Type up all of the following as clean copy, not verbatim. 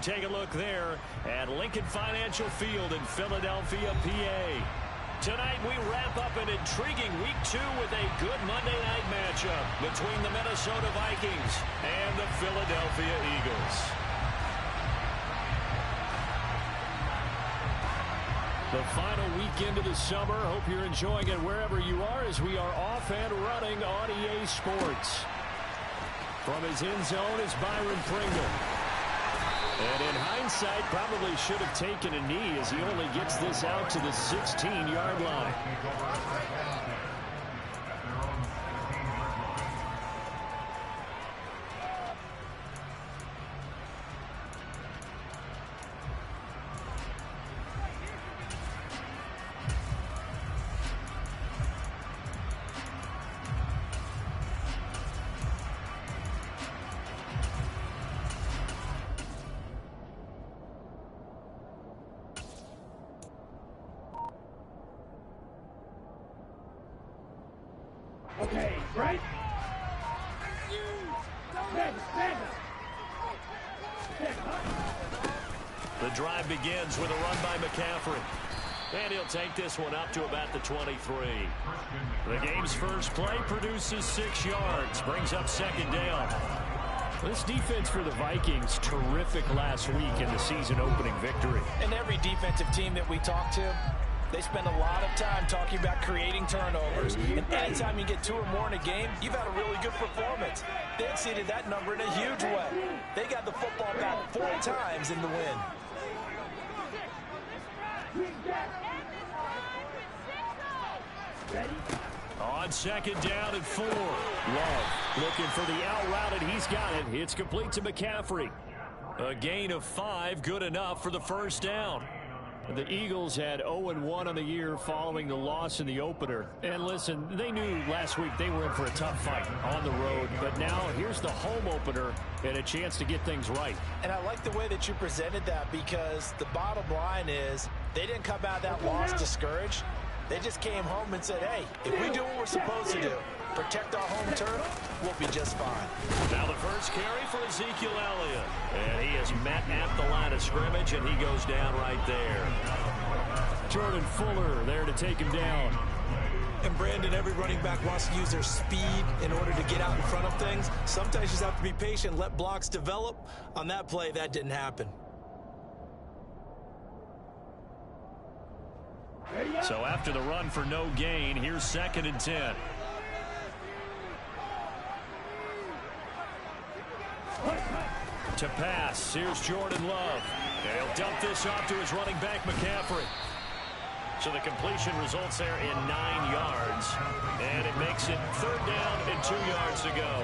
take a look there at Lincoln Financial Field in Philadelphia, PA. Tonight we wrap up an intriguing Week 2 with a good Monday night matchup between the Minnesota Vikings and the Philadelphia Eagles. The final weekend of the summer. Hope you're enjoying it wherever you are as we are off and running on EA Sports. From his end zone is Byron Pringle. And in hindsight, probably should have taken a knee as he only gets this out to the 16-yard line. Okay, right? The drive begins with a run by McCaffrey. And he'll take this one up to about the 23. The game's first play produces 6 yards, brings up second down. This defense for the Vikings, terrific last week in the season-opening victory. And every defensive team that we talk to, they spend a lot of time talking about creating turnovers. And anytime you get 2 or more in a game, you've had a really good performance. They exceeded that number in a huge way. They got the football back 4 times in the win. On second down and 4. Love looking for the out route, and he's got it. It's complete to McCaffrey. A gain of 5, good enough for the first down. The Eagles had 0-1 on the year following the loss in the opener. And listen, they knew last week they were in for a tough fight on the road. But now here's the home opener and a chance to get things right. And I like the way that you presented that, because the bottom line is they didn't come out of that loss discouraged. They just came home and said, hey, if we do what we're supposed to do, protect our home turf, we'll be just fine. Now the first carry for Ezekiel Elliott. And he is met at the line of scrimmage, and he goes down right there. Jordan Fuller there to take him down. And Brandon, every running back wants to use their speed in order to get out in front of things. Sometimes you just have to be patient, let blocks develop. On that play, that didn't happen. So after the run for no gain, here's 2nd and 10. To pass, here's Jordan Love. And he'll dump this off to his running back, McCaffrey. So the completion results there in 9 yards. And it makes it 3rd down and 2 yards to go.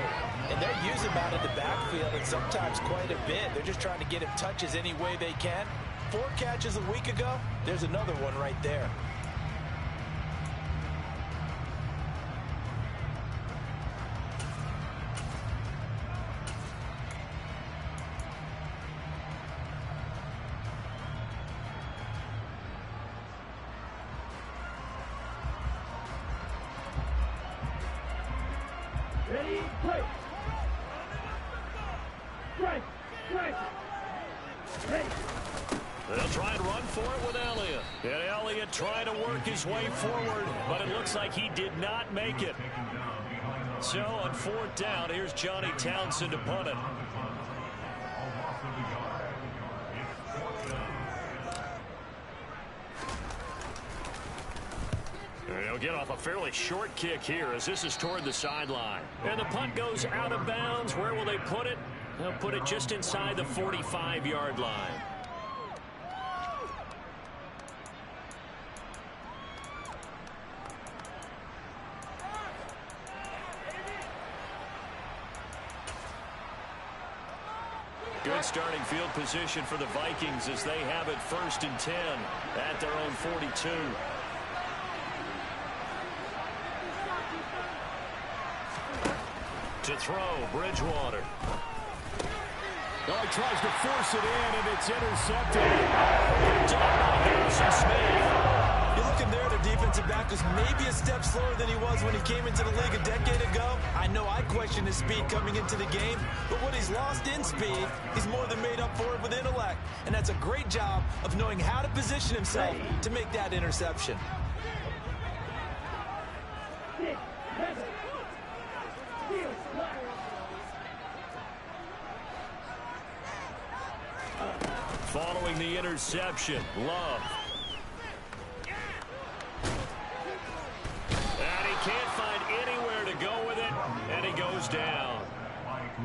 And they're using him out of the backfield, and sometimes quite a bit. They're just trying to get him touches any way they can. 4 catches a week ago, there's another one right there. Ready, play. Strike, strike. Ready. They'll try and run for it with Elliott. And Elliott trying to work his way forward, but it looks like he did not make it. So on 4th down, here's Johnny Townsend to punt it. He'll get off a fairly short kick here as this is toward the sideline. And the punt goes out of bounds. Where will they put it? They'll put it just inside the 45-yard line. Good starting field position for the Vikings as they have it 1st and 10 at their own 42. To throw, Bridgewater. Oh, he tries to force it in, and it's intercepted. Done by Harrison Smith. You're looking there, the defensive back was maybe a step slower than he was when he came into the league a decade ago. I know I questioned his speed coming into the game, but what he's lost in speed, he's more than made up for it with intellect. and that's a great job of knowing how to position himself to make that interception. 6, 7. Field flag. Following the interception, Love. And he can't find anywhere to go with it, and he goes down.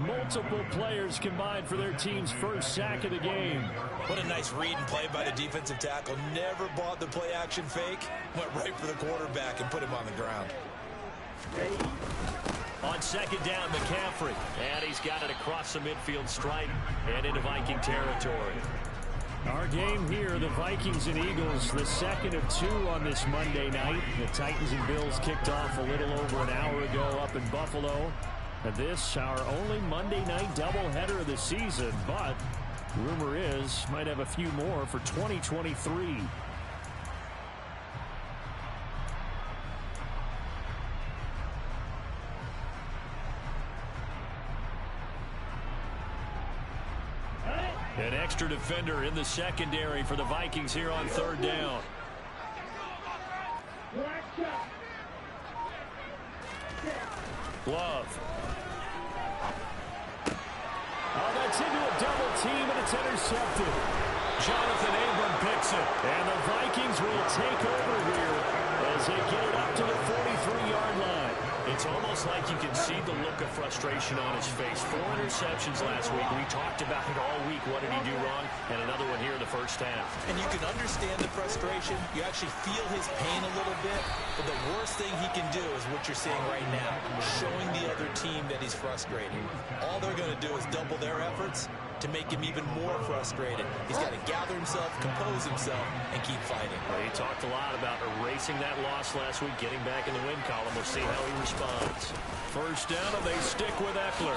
Multiple players combined for their team's first sack of the game. What a nice read and play by the defensive tackle. Never bought the play-action fake. Went right for the quarterback and put him on the ground. On second down, McCaffrey. And he's got it across the midfield stripe and into Viking territory. Our game here, the Vikings and Eagles, the second of 2 on this Monday night. The Titans and Bills kicked off a little over an hour ago up in Buffalo. And this, our only Monday night doubleheader of the season, but rumor is might have a few more for 2023. An extra defender in the secondary for the Vikings here on third down. Love. Oh, that's into a double team, and it's intercepted. Jonathan Abram picks it, and the Vikings will take over here as they get it up to the 43-yard line. It's almost like you can see the look of frustration on his face. 4 interceptions last week. We talked about it all week. What did he do wrong? And another one here in the first half. And you can understand the frustration. You actually feel his pain a little bit. But the worst thing he can do is what you're seeing right now, showing the other team that he's frustrated. All they're going to do is double their efforts to make him even more frustrated. He's got to gather himself, compose himself, and keep fighting. Well, he talked a lot about erasing that loss last week, getting back in the win column. We'll see how he responds. First down, and they stick with Eckler.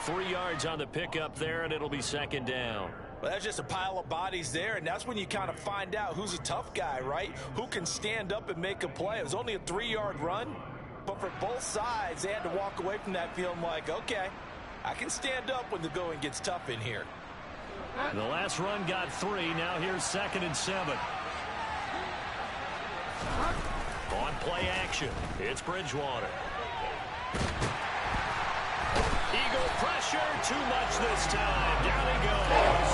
3 yards on the pickup there, and it'll be second down. Well, that's just a pile of bodies there, and that's when you kind of find out who's a tough guy, right? Who can stand up and make a play. It was only a 3-yard run, but for both sides, they had to walk away from that feeling like, okay, I can stand up when the going gets tough in here. The last run got 3. Now here's 2nd and 7. On play action, it's Bridgewater. Eagle pressure, too much this time. Down he goes.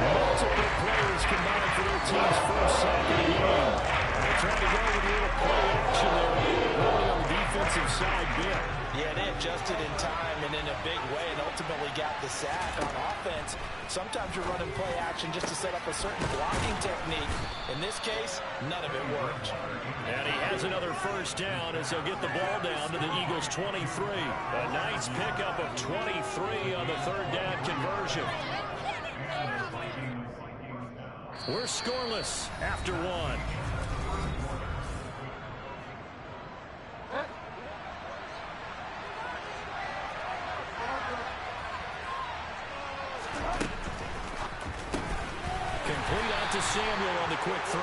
Multiple players combined for their team's first sack of the game. They're trying to go with a little play action there. Really on the defensive side bit. Yeah, they adjusted in time and in a big way and ultimately got the sack. On offense, sometimes you're running play action just to set up a certain blocking technique. In this case, none of it worked. And he has another first down as he'll get the ball down to the Eagles' 23. A nice pickup of 23 on the third down conversion. We're scoreless after 1. Complete out to Samuel on the quick throw.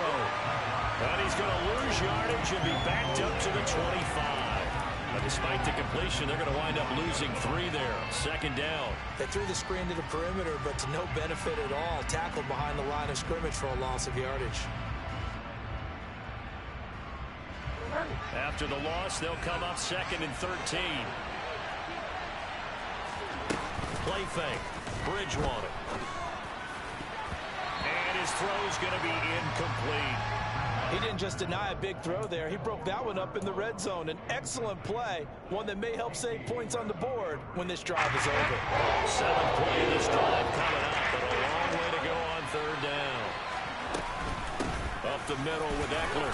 And he's going to lose yardage and be backed up to the 25. But despite the completion, they're going to wind up losing 3 there. Second down. They threw the screen to the perimeter, but to no benefit at all. Tackled behind the line of scrimmage for a loss of yardage. After the loss, they'll come up 2nd and 13. Play fake. Bridgewater. And his throw's going to be incomplete. He didn't just deny a big throw there. He broke that one up in the red zone. An excellent play, one that may help save points on the board when this drive is over. 7th play of this drive coming up, but a long way to go on third down. Up the middle with Eckler.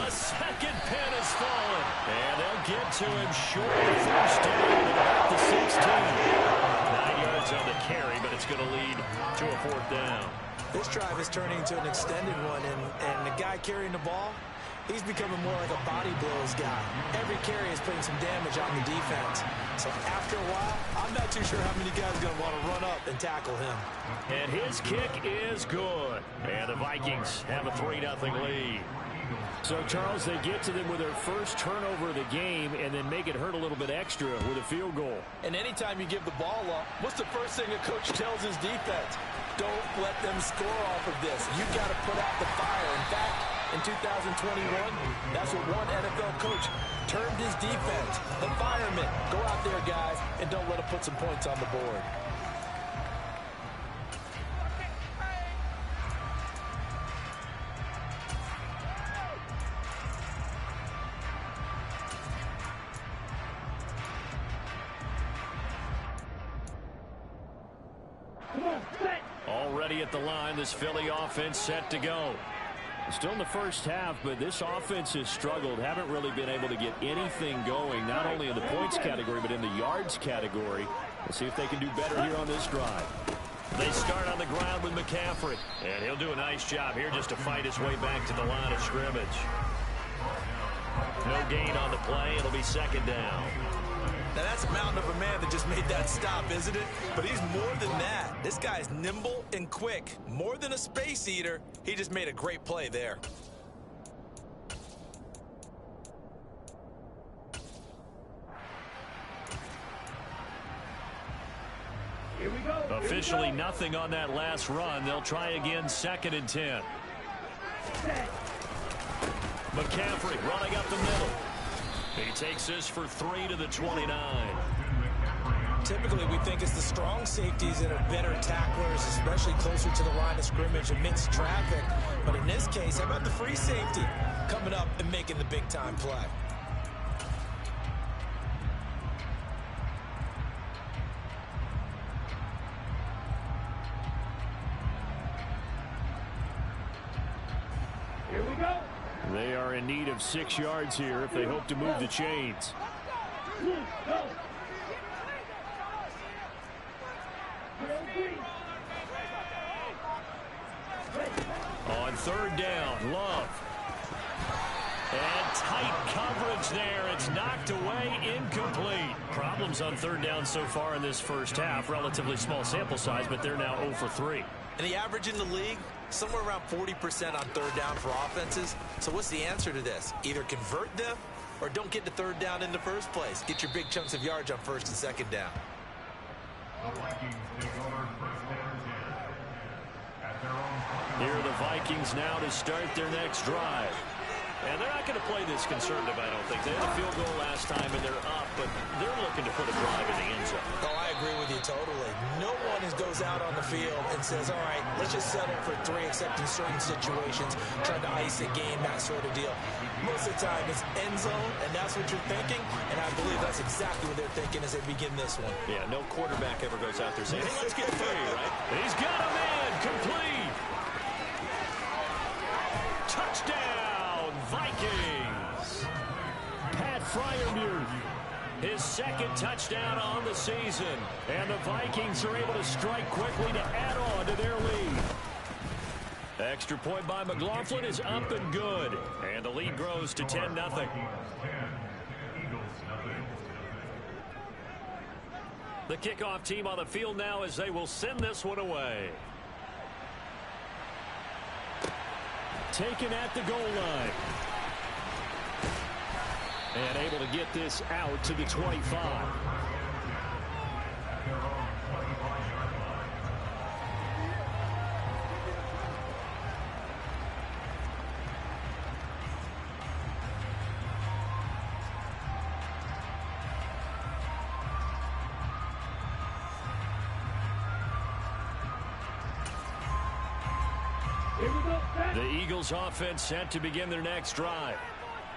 A second pin has fallen, and they'll get to him short of first down at the 16. 9 yards on the carry, but it's going to lead to a 4th down. This drive is turning into an extended one, and the guy carrying the ball, he's becoming more like a body blows guy. Every carry is putting some damage on the defense. So after a while, I'm not too sure how many guys are going to want to run up and tackle him. And his kick is good. And the Vikings have a 3-0 lead. So, Charles, they get to them with their first turnover of the game and then make it hurt a little bit extra with a field goal. And anytime you give the ball up, what's the first thing a coach tells his defense? Don't let them score off of this. You've got to put out the fire. In fact, in 2021, that's what one NFL coach termed his defense. The firemen. Go out there, guys, and don't let them put some points on the board. Already at the line, this Philly offense set to go. Still in the first half, but this offense has struggled. Haven't really been able to get anything going, not only in the points category, but in the yards category. Let's see if they can do better here on this drive. They start on the ground with McCaffrey. And he'll do a nice job here just to fight his way back to the line of scrimmage. No gain on the play. It'll be second down. Now, that's a mountain of a man that just made that stop, isn't it? But he's more than that. This guy's nimble and quick. More than a space eater. He just made a great play there. Here we go. Officially nothing on that last run. They'll try again, 2nd and 10. McCaffrey running up the middle. He takes this for 3 to the 29. Typically, we think it's the strong safeties that are better tacklers, especially closer to the line of scrimmage amidst traffic. But in this case, how about the free safety coming up and making the big-time play? Here we go. They are in need of 6 yards here if they hope to move the chains. Go. On 3rd down, Love. And tight coverage there. It's knocked away, incomplete. Problems on 3rd down so far in this first half. Relatively small sample size, but they're now 0 for 3. And the average in the league, somewhere around 40% on 3rd down for offenses. So what's the answer to this? Either convert them or don't get to 3rd down in the first place. Get your big chunks of yards on 1st and 2nd down. Here are the Vikings now to start their next drive. And they're not going to play this conservative, I don't think. They had a field goal last time, and they're up, but they're looking to put a drive in the end zone. Oh, I agree with you totally. No one goes out on the field and says, all right, let's just settle for 3, except in certain situations, trying to ice a game, that sort of deal. Most of the time, it's end zone, and that's what you're thinking, and I believe that's exactly what they're thinking as they begin this one. Yeah, no quarterback ever goes out there saying, hey, let's get 3, right? He's got a man, complete. Touchdown, Vikings. Pat Freiermuth, his 2nd touchdown on the season. And the Vikings are able to strike quickly to add on to their lead. Extra point by McLaughlin is up and good. And the lead grows to 10-0. The kickoff team on the field now as they will send this one away. Taken at the goal line. And able to get this out to the 25. The Eagles offense set to begin their next drive.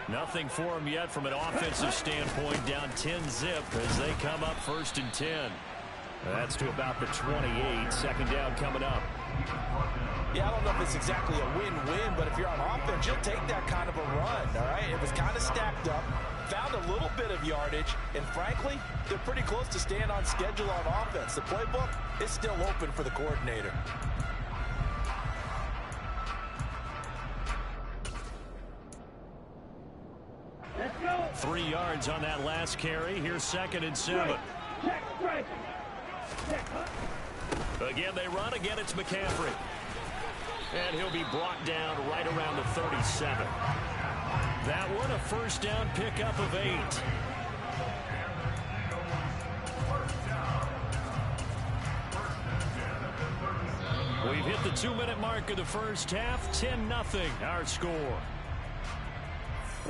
Nothing for them yet from an offensive standpoint, down 10-zip as they come up 1st and 10. That's to about the 28. 2nd down coming up. Yeah, I don't know if it's exactly a win-win, but if you're on offense, you'll take that kind of a run, all right? It was kind of stacked up, found a little bit of yardage, and frankly, they're pretty close to staying on schedule on offense. The playbook is still open for the coordinator. 3 yards on that last carry. Here's 2nd and 7. Again, they run. Again, it's McCaffrey. And he'll be brought down right around the 37. That one, a first down pickup of 8. We've hit the 2-minute mark of the first half. 10-0 our score.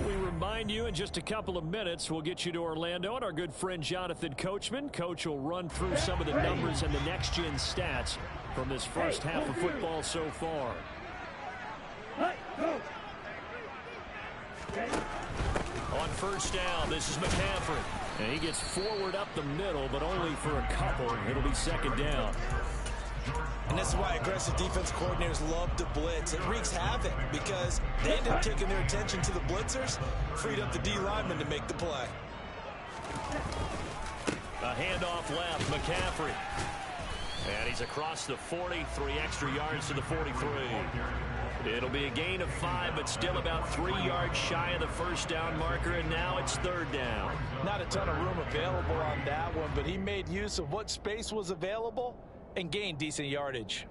We remind you in just a couple of minutes we'll get you to Orlando and our good friend Jonathan Coachman. Coach will run through some of the numbers and the next-gen stats from this first half of football so far. On first down, this is McCaffrey. And he gets forward up the middle, but only for a couple. It'll be second down. And this is why aggressive defense coordinators love to blitz. It wreaks havoc because they end up taking their attention to the blitzers, freed up the D lineman to make the play. A handoff left, McCaffrey. And he's across the 40, 3 extra yards to the 43. It'll be a gain of 5, but still about 3 yards shy of the first down marker, and now it's third down. Not a ton of room available on that one, but he made use of what space was available and gained decent yardage.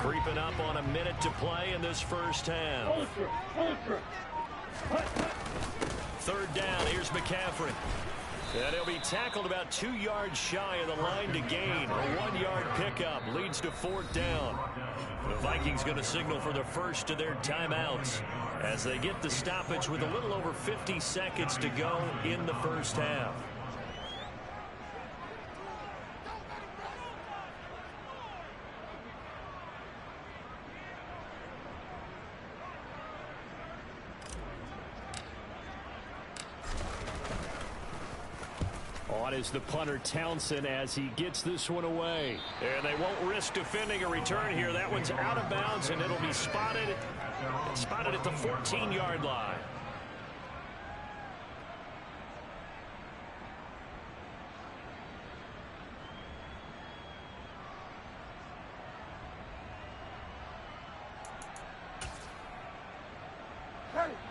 Creeping up on a minute to play in this first half. Third down, here's McCaffrey. And he'll be tackled about 2 yards shy of the line to gain. A 1-yard pickup leads to fourth down. The Vikings going to signal for the first of their timeouts as they get the stoppage with a little over 50 seconds to go in the first half. On is the punter Townsend as he gets this one away. And they won't risk defending a return here. That one's out of bounds, and it'll be spotted at the 14-yard line.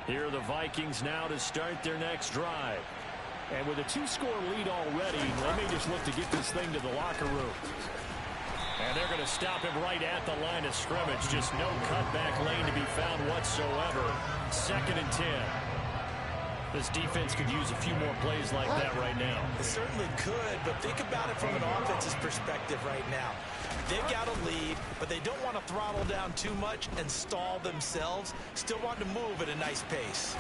Here are the Vikings now to start their next drive. And with a 2-score lead already, they may just look to get this thing to the locker room. And they're going to stop him right at the line of scrimmage. Just no cutback lane to be found whatsoever. 2nd and 10. This defense could use a few more plays like that right now. It certainly could, but think about it from an offense's perspective right now. They've got a lead, but they don't want to throttle down too much and stall themselves. Still want to move at a nice pace.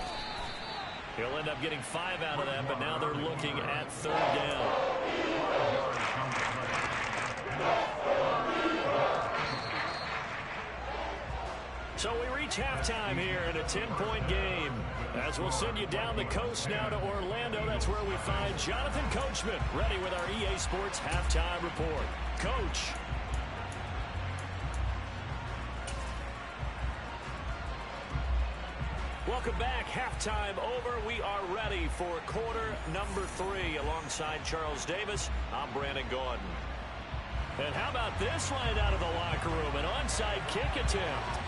He'll end up getting 5 out of that, but now they're looking at third down. So we reach halftime here in a 10-point game. As we'll send you down the coast now to Orlando, that's where we find Jonathan Coachman ready with our EA Sports halftime report. Coach. Welcome back. Halftime over. We are ready for quarter number 3 alongside Charles Davis. I'm Brandon Gordon. And how about this line out of the locker room? An onside kick attempt.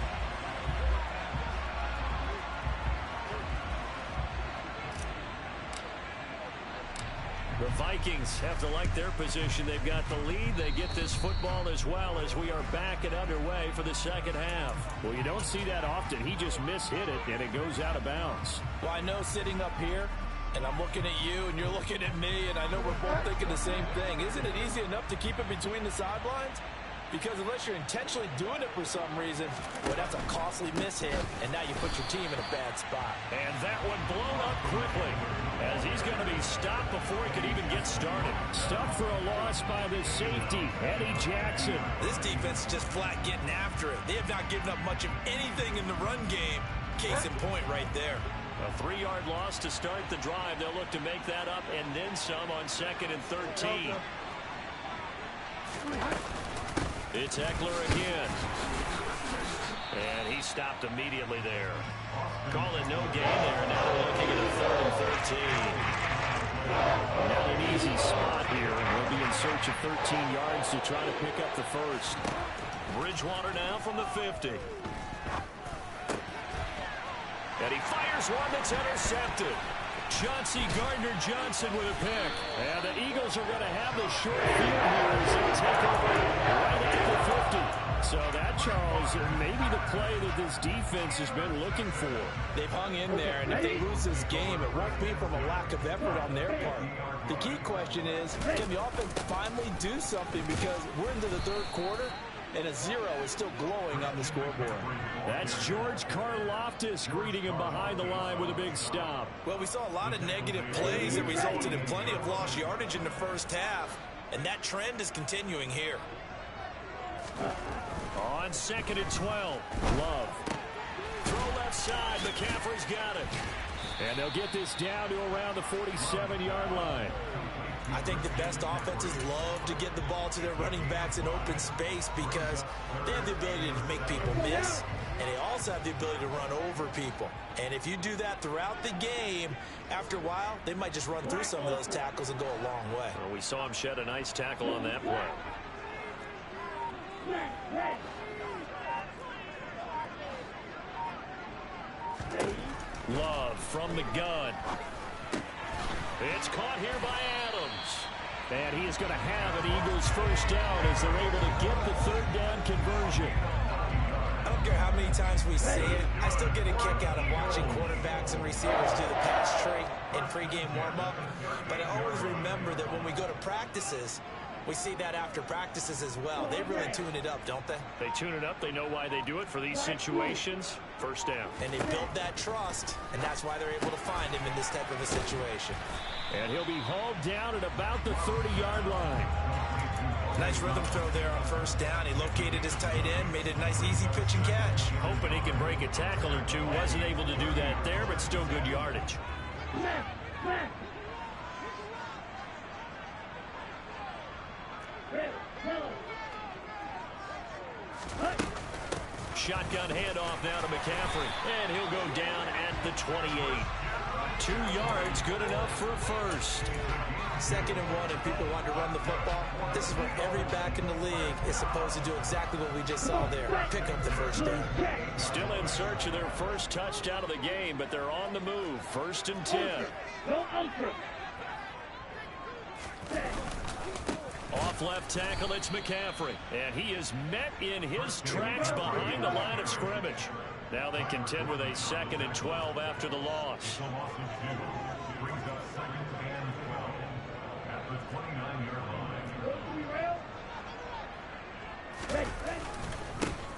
The Vikings have to like their position. They've got the lead. They get this football as well as we are back and underway for the second half. Well, you don't see that often. He just mishit it, and it goes out of bounds. Well, I know sitting up here, and I'm looking at you, and you're looking at me, and I know we're both thinking the same thing. Isn't it easy enough to keep it between the sidelines? Because unless you're intentionally doing it for some reason, well, that's a costly mishit, and now you put your team in a bad spot. And that one blown up quickly as he's going to be stopped before he could even get started. Stuffed for a loss by the safety, Eddie Jackson. This defense is just flat getting after it. They have not given up much of anything in the run game. Case in point right there. A 3-yard loss to start the drive. They'll look to make that up and then some on 2nd and 13. It's Eckler again. And he stopped immediately there. Call it no gain there. Now they're looking at a 3rd and 13. Not an easy spot here. We'll be in search of 13 yards to try to pick up the first. Bridgewater now from the 50. And he fires one that's intercepted. Chauncey Gardner-Johnson with a pick. And the Eagles are going to have the short field here as they take over right at the 50. So that, Charles, may be the play that this defense has been looking for. They've hung in there, and if they lose this game, it won't be from a lack of effort on their part. The key question is, can the offense finally do something, because we're into the third quarter, and a 0 is still glowing on the scoreboard. That's George Karlaftis greeting him behind the line with a big stop. Well, we saw a lot of negative plays that resulted in plenty of lost yardage in the first half, and that trend is continuing here. On 2nd and 12, Love. Throw left side, McCaffrey's got it. And they'll get this down to around the 47-yard line. I think the best offenses love to get the ball to their running backs in open space because they have the ability to make people miss, and they also have the ability to run over people. And if you do that throughout the game, after a while, they might just run through some of those tackles and go a long way. Well, we saw him shed a nice tackle on that play. Love from the gun. It's caught here by Adams. And he is going to have an Eagles first down as they're able to get the third down conversion. I don't care how many times we see it. I still get a kick out of watching quarterbacks and receivers do the pass tree in pregame warm-up. But I always remember that when we go to practices, we see that after practices as well. They really tune it up, don't they? They tune it up. They know why they do it for these situations. First down. And they build that trust, and that's why they're able to find him in this type of a situation. And he'll be hauled down at about the 30-yard line. Nice rhythm throw there on first down. He located his tight end, made a nice easy pitch and catch. Hoping he can break a tackle or two. Wasn't able to do that there, but still good yardage. Shotgun handoff now to McCaffrey. And he'll go down at the 28. 2 yards, good enough for a first. 2nd and 1, and people want to run the football. This is where every back in the league is supposed to do exactly what we just saw there. Pick up the first down. Still in search of their first touchdown of the game, but they're on the move. 1st and 10. Off left tackle, it's McCaffrey. And he is met in his tracks behind the line of scrimmage. Now they contend with a 2nd and 12 after the loss.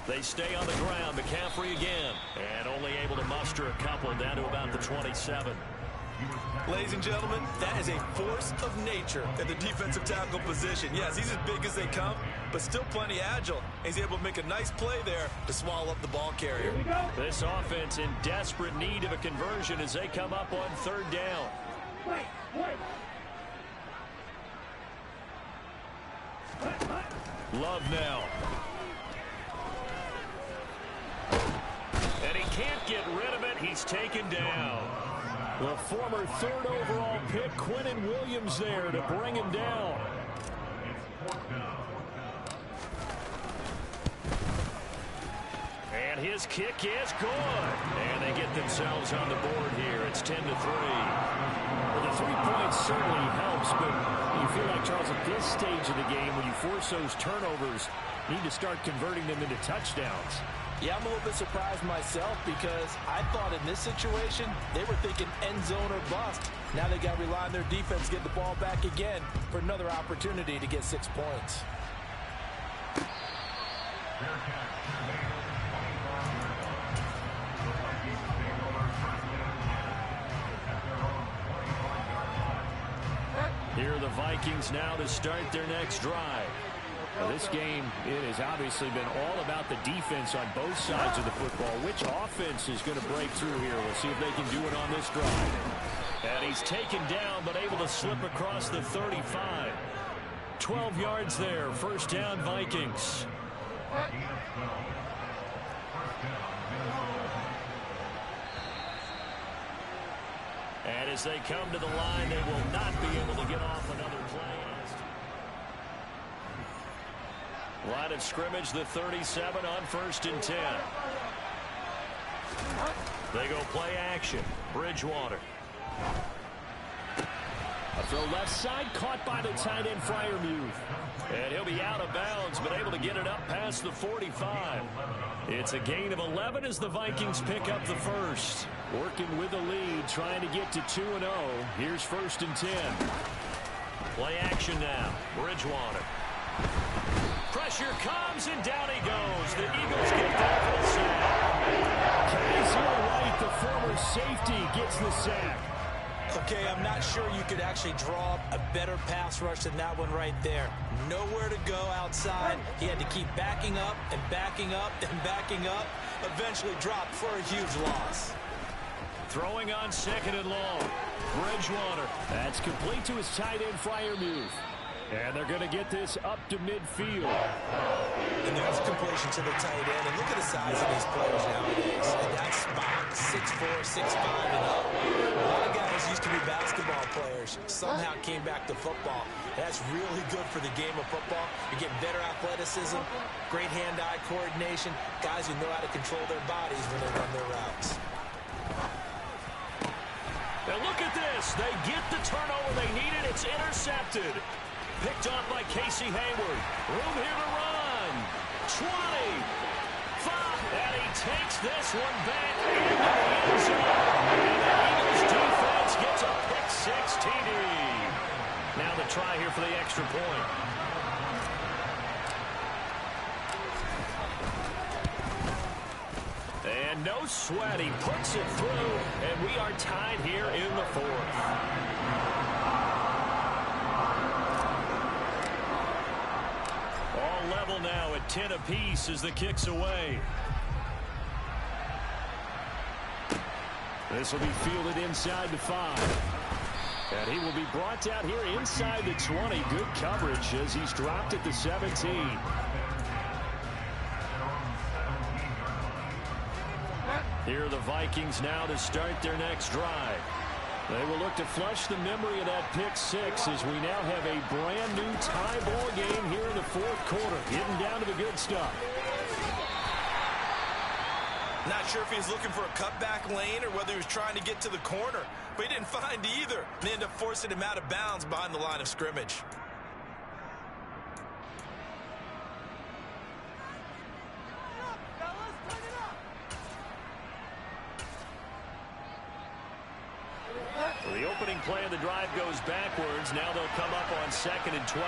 They stay on the ground. McCaffrey again. And only able to muster a couple down to about the 27. Ladies and gentlemen, that is a force of nature at the defensive tackle position. Yes, he's as big as they come, but still plenty agile. He's able to make a nice play there to swallow up the ball carrier. This offense in desperate need of a conversion as they come up on 3rd down. Love now. And he can't get rid of it. He's taken down. The former 3rd overall pick, Quinnen Williams, there to bring him down. And his kick is good. And they get themselves on the board here. It's 10-3. Well, the 3 points certainly helps, but you feel like, Charles, at this stage of the game, when you force those turnovers, you need to start converting them into touchdowns. Yeah, I'm a little bit surprised myself because I thought in this situation, they were thinking end zone or bust. Now they got to rely on their defense to get the ball back again for another opportunity to get 6 points. Here are the Vikings now to start their next drive. Now, this game, it has obviously been all about the defense on both sides of the football. Which offense is going to break through here? We'll see if they can do it on this drive. And he's taken down, but able to slip across the 35. 12 yards there. First down, Vikings. And as they come to the line, they will not be able to get off another play. Line of scrimmage, the 37 on 1st and 10. They go play action. Bridgewater. A throw left side, caught by the tight end Freiermuth. And he'll be out of bounds, but able to get it up past the 45. It's a gain of 11 as the Vikings pick up the first. Working with the lead, trying to get to 2-0. Here's 1st and 10. Play action now. Bridgewater. Pressure comes, and down he goes. The Eagles get that for the sack. Kaiser White, the former safety, gets the sack. Okay, I'm not sure you could actually draw up a better pass rush than that one right there. Nowhere to go outside. He had to keep backing up and backing up and backing up. Eventually dropped for a huge loss. Throwing on 2nd and long. Bridgewater. That's complete to his tight end Freiermuth. And they're going to get this up to midfield. And there's completion to the tight end. And look at the size of these players nowadays. And that spot, 6'4", 6'5", and up. A lot of guys used to be basketball players. Somehow came back to football. That's really good for the game of football. You're getting better athleticism, great hand-eye coordination, guys who know how to control their bodies when they run their routes. Now look at this. They get the turnover they needed. It's intercepted. Picked off by Casey Hayward. Room here to run. 20. 5. And he takes this one back into the end zone. And the Eagles defense gets a pick-6 TD. Now the try here for the extra point. And no sweat. He puts it through. And we are tied here in the 4th. Level now at 10 apiece as the kick's away. This will be fielded inside the 5. And he will be brought down here inside the 20. Good coverage as he's dropped at the 17. Here are the Vikings now to start their next drive. They will look to flush the memory of that pick-6 as we now have a brand-new tie ball game here in the 4th quarter. Getting down to the good stuff. Not sure if he was looking for a cutback lane or whether he was trying to get to the corner, but he didn't find either. They ended up forcing him out of bounds behind the line of scrimmage. The opening play of the drive goes backwards. Now they'll come up on 2nd and 12.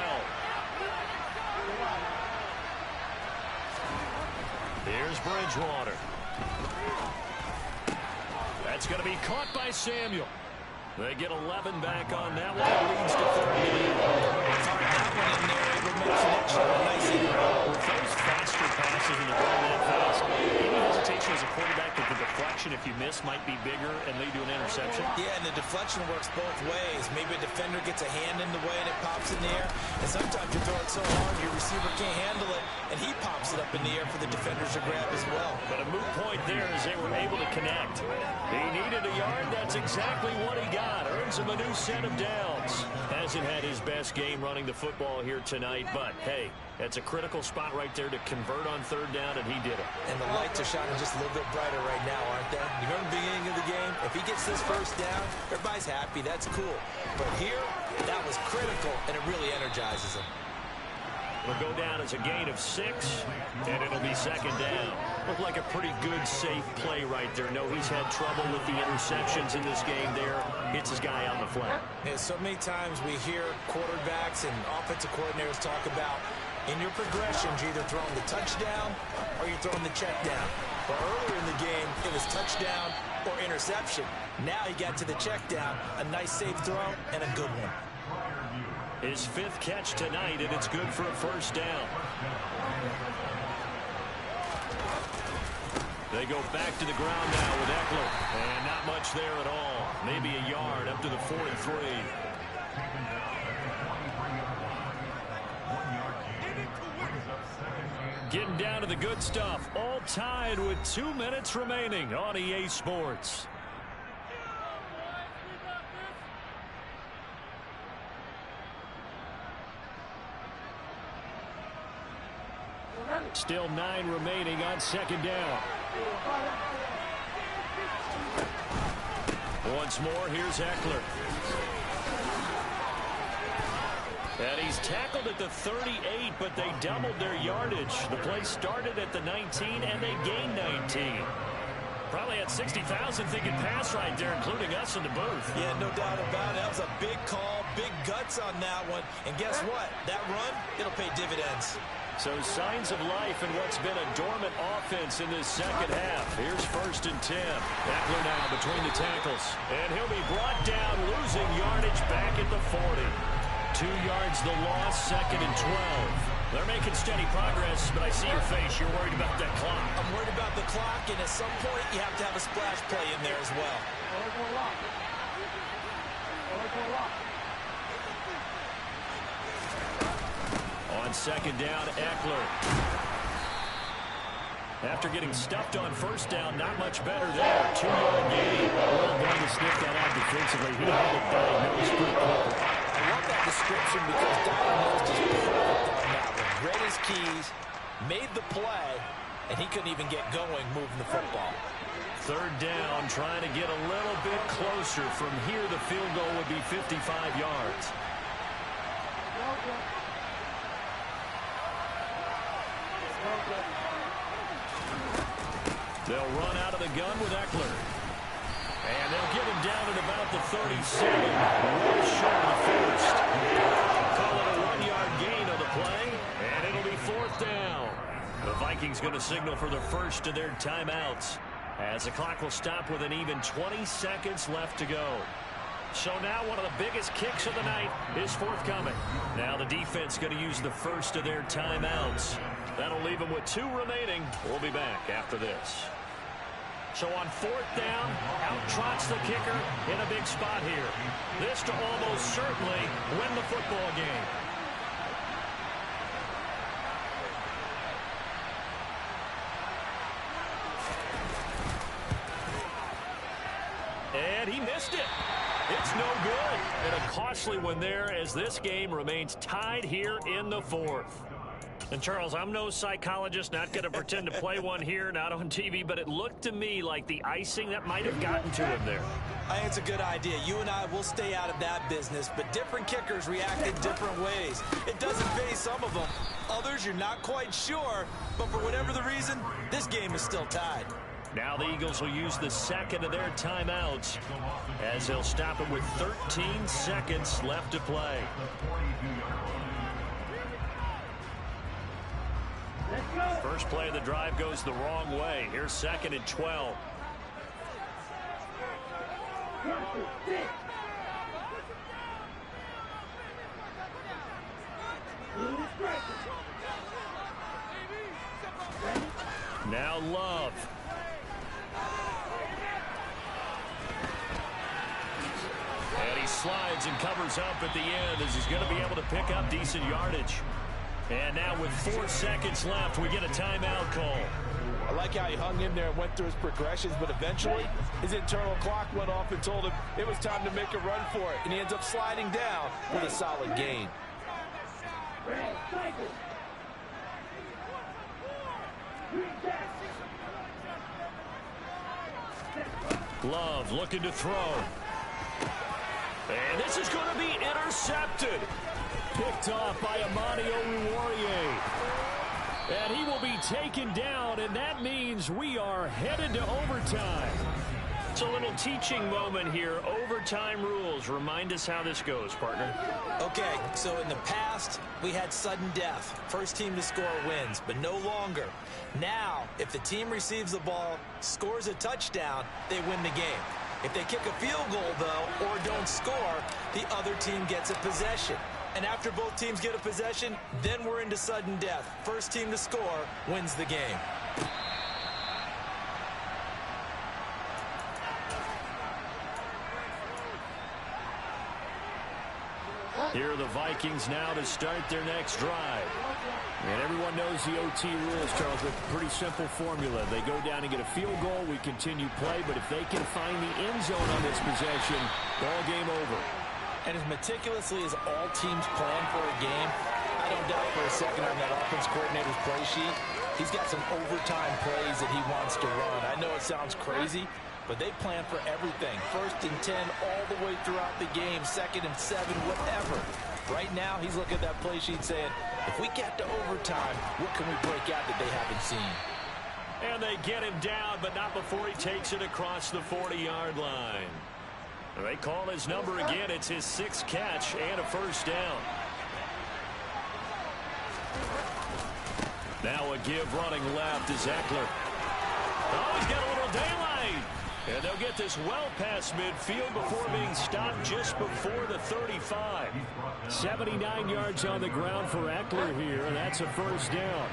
Here's Bridgewater. That's going to be caught by Samuel. They get 11 back on that one. It leads to 30. That one in there, able to make a connection. Nice in. With those faster passes and the ball that fast, any hesitation as a quarterback that the deflection, if you miss, might be bigger and lead to an interception? Yeah, and the deflection works both ways. Maybe a defender gets a hand in the way and it pops in the air. And sometimes you throw it so hard your receiver can't handle it, and he pops it up in the air for the defenders to grab as well. But a moot point there as they were able to connect. He needed a yard. That's exactly what he got. Earns him a new set of downs. Hasn't had his best game running the football here tonight, but hey, that's a critical spot right there to convert on 3rd down, and he did it. And the lights are shining just a little bit brighter right now, aren't they? You remember the beginning of the game? If he gets this 1st down, everybody's happy. That's cool. But here, that was critical, and it really energizes him. It'll go down as a gain of 6, and it'll be 2nd down. Looked like a pretty good, safe play right there. No, he's had trouble with the interceptions in this game there. Hits his guy on the flat. And so many times we hear quarterbacks and offensive coordinators talk about in your progressions, you're either throwing the touchdown or you're throwing the check down. But earlier in the game, it was touchdown or interception. Now he got to the check down, a nice safe throw, and a good one. His 5th catch tonight, and it's good for a 1st down. They go back to the ground now with Eckler. And not much there at all. Maybe a yard up to the 43. Getting down to the good stuff. All tied with 2 minutes remaining on EA Sports. Still 9 remaining on second down. Once more, here's Eckler. And he's tackled at the 38, but they doubled their yardage. The play started at the 19, and they gained 19. Probably had 60,000 thinking pass right there, including us in the booth. Yeah, no doubt about it. That was a big call, big guts on that one. And guess what? That run, it'll pay dividends. So signs of life in what's been a dormant offense in this second half. Here's 1st and 10. Eckler now between the tackles. And he'll be brought down, losing yardage back at the 40. 2 yards the loss, 2nd and 12. They're making steady progress, but I see your face. You're worried about that clock. I'm worried about the clock, and at some point, you have to have a splash play in there as well. On second down, Eckler. After getting stuffed on 1st down, not much better there. 2-yard gain. Well done to sniff that out defensively. He had it diagnosed pretty quickly. I love that description because diagnosed is perfect on that one. Read his keys, made the play, and he couldn't even get going moving the football. 3rd down, trying to get a little bit closer. From here, the field goal would be 55 yards. They'll run out of the gun with Eckler. And they'll get him down at about the 37. Well short of the first. Call it a 1-yard gain on the play. And it'll be 4th down. The Vikings going to signal for the first of their timeouts, as the clock will stop with an even 20 seconds left to go. So now one of the biggest kicks of the night is forthcoming. Now the defense going to use the first of their timeouts. That'll leave them with 2 remaining. We'll be back after this. So on 4th down, out trots the kicker in a big spot here. This to almost certainly win the football game. And he missed it. It's no good. And a costly one there, as this game remains tied here in the 4th. And, Charles, I'm no psychologist, not going to pretend to play one here, not on TV, but it looked to me like the icing that might have gotten to him there. I think it's a good idea. You and I will stay out of that business, but different kickers react in different ways. It doesn't phase some of them. Others, you're not quite sure, but for whatever the reason, this game is still tied. Now the Eagles will use the second of their timeouts, as they'll stop it with 13 seconds left to play. First play of the drive goes the wrong way. Here's 2nd and 12. Now Love. And he slides and covers up at the end, as he's going to be able to pick up decent yardage. And now with 4 seconds left, we get a timeout call. I like how he hung in there and went through his progressions, but eventually his internal clock went off and told him it was time to make a run for it. And he ends up sliding down with a solid gain. Love looking to throw. And this is going to be intercepted. Picked off by Amani Oruwariye. And he will be taken down, and that means we are headed to overtime. It's a little teaching moment here. Overtime rules. Remind us how this goes, partner. Okay, so in the past, we had sudden death. First team to score wins, but no longer. Now, if the team receives the ball, scores a touchdown, they win the game. If they kick a field goal, though, or don't score, the other team gets a possession. And after both teams get a possession, then we're into sudden death. First team to score wins the game. Here are the Vikings now to start their next drive. And everyone knows the OT rules, Charles, with a pretty simple formula. They go down and get a field goal, we continue play, but if they can find the end zone on this possession, ball game over. And as meticulously as all teams plan for a game, I I don't doubt for a second on that offense coordinator's play sheet, he's got some overtime plays that he wants to run. I know it sounds crazy, but they plan for everything. 1st and 10 all the way throughout the game, 2nd and 7, whatever. Right now, he's looking at that play sheet saying, if we get to overtime, what can we break out that they haven't seen? And they get him down, but not before he takes it across the 40-yard line. They call his number again. It's his 6th catch and a 1st down. Now a give running left is Eckler. Oh, he's got a little daylight. And they'll get this well past midfield before being stopped just before the 35. 79 yards on the ground for Eckler here, and that's a 1st down.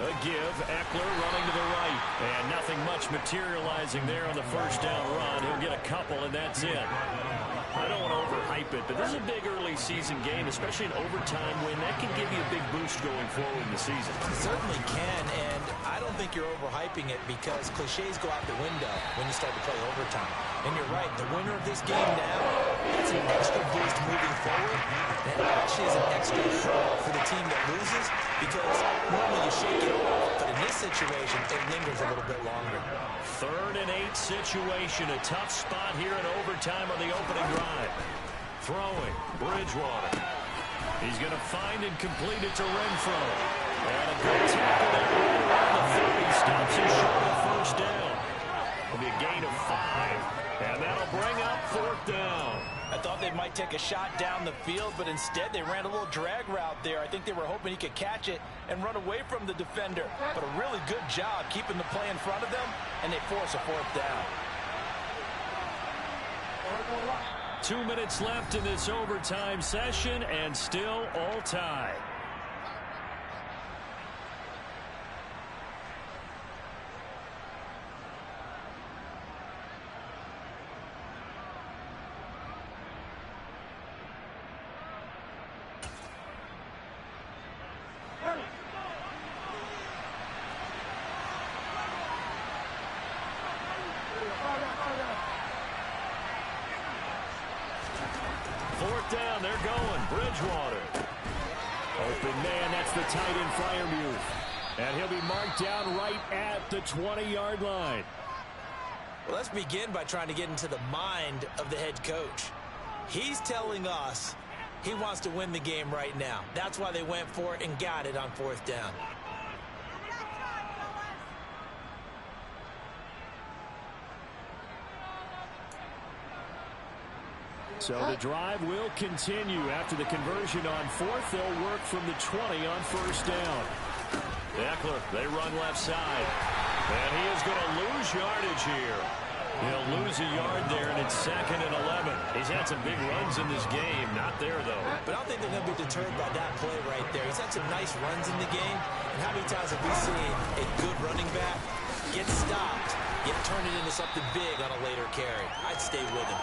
A give, Eckler running to the right. And nothing much materializing there on the 1st down run. He'll get a couple, and that's it. I don't want to overhype it, but this is a big early season game, especially an overtime win. That can give you a big boost going forward in the season. It certainly can, and I don't think you're overhyping it because cliches go out the window when you start to play overtime. And you're right, the winner of this game now, that's an extra boost moving forward. And it actually is an extra hurt for the team that loses because normally you shake it off, but in this situation, it lingers a little bit longer. 3rd and 8 situation, a tough spot here in overtime on the opening drive. Throwing, Bridgewater. He's going to find and complete it to Renfro. And a good tackle there right around the 30. Stops him short of 1st down. It'll be a gain of 5. And that'll bring up 4th down. I thought they might take a shot down the field, but instead they ran a little drag route there. I think they were hoping he could catch it and run away from the defender. But a really good job keeping the play in front of them, and they force a 4th down. 2 minutes left in this overtime session, and still all tied. Down, they're going. Bridgewater. Open man, that's the tight end Freiermuth. And he'll be marked down right at the 20-yard line. Well, let's begin by trying to get into the mind of the head coach. He's telling us he wants to win the game right now. That's why they went for it and got it on 4th down. So the drive will continue. After the conversion on 4th, they'll work from the 20 on 1st down. Eckler, they run left side. And he is going to lose yardage here. He'll lose a yard there, and it's 2nd and 11. He's had some big runs in this game. Not there, though. But I don't think they're going to be deterred by that play right there. He's had some nice runs in the game. And how many times have we seen a good running back get stopped, yet turn it into something big on a later carry? I'd stay with him.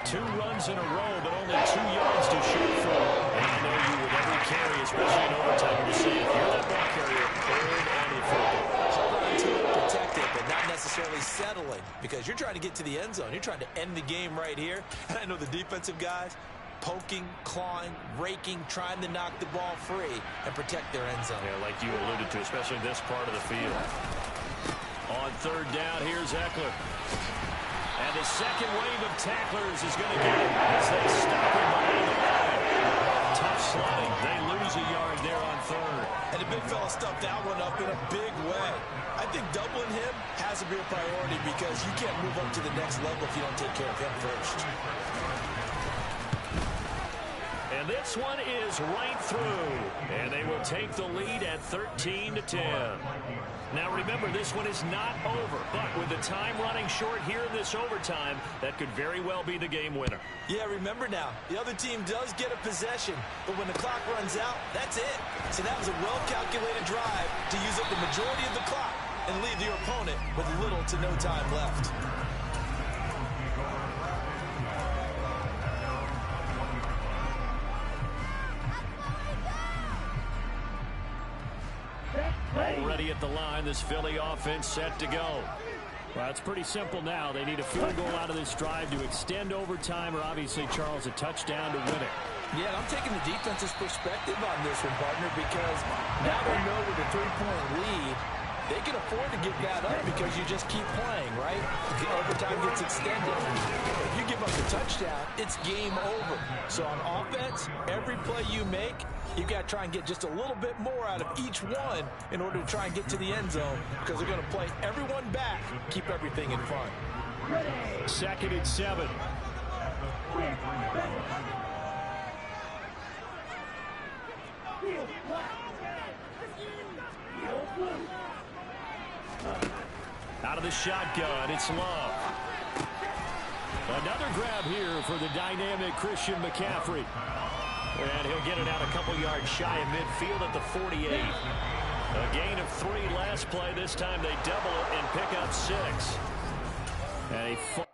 2 runs in a row, but only 2 yards to shoot for. And I know you with every carry, especially in overtime, you're saying if you're that ball carrier, hold on to the football. Hold on to it, protect it, but not necessarily settling because you're trying to get to the end zone. You're trying to end the game right here. And I know the defensive guys poking, clawing, raking, trying to knock the ball free and protect their end zone. Yeah, like you alluded to, especially this part of the field. On 3rd down, here's Eckler. And the second wave of tacklers is going to get him as they stop him behind the line. Tough sledding. They lose a yard there on 3rd. And the big fella stuffed that one up in a big way. I think doubling him has to be a priority because you can't move up to the next level if you don't take care of him first. And this one is right through. And they will take the lead at 13-10. Now remember, this one is not over, but with the time running short here in this overtime, that could very well be the game winner. Yeah, remember now, the other team does get a possession, but when the clock runs out, that's it. So that was a well-calculated drive to use up the majority of the clock and leave your opponent with little to no time left. Already at the line, this Philly offense set to go. Well, it's pretty simple now. They need a field goal out of this drive to extend overtime, or obviously, Charles, a touchdown to win it. Yeah, I'm taking the defense's perspective on this one, partner, because now they know with a 3-point lead, they can afford to give that up because you just keep playing, right? The overtime gets extended. If you give up the touchdown, it's game over. So on offense, every play you make, you've got to try and get just a little bit more out of each one in order to try and get to the end zone, because they're going to play everyone back, keep everything in front. 2nd and 7. Out of the shotgun, it's Love. Another grab here for the dynamic Christian McCaffrey. And he'll get it out a couple yards shy of midfield at the 48. A gain of 3 last play. This time they double it and pick up 6. And a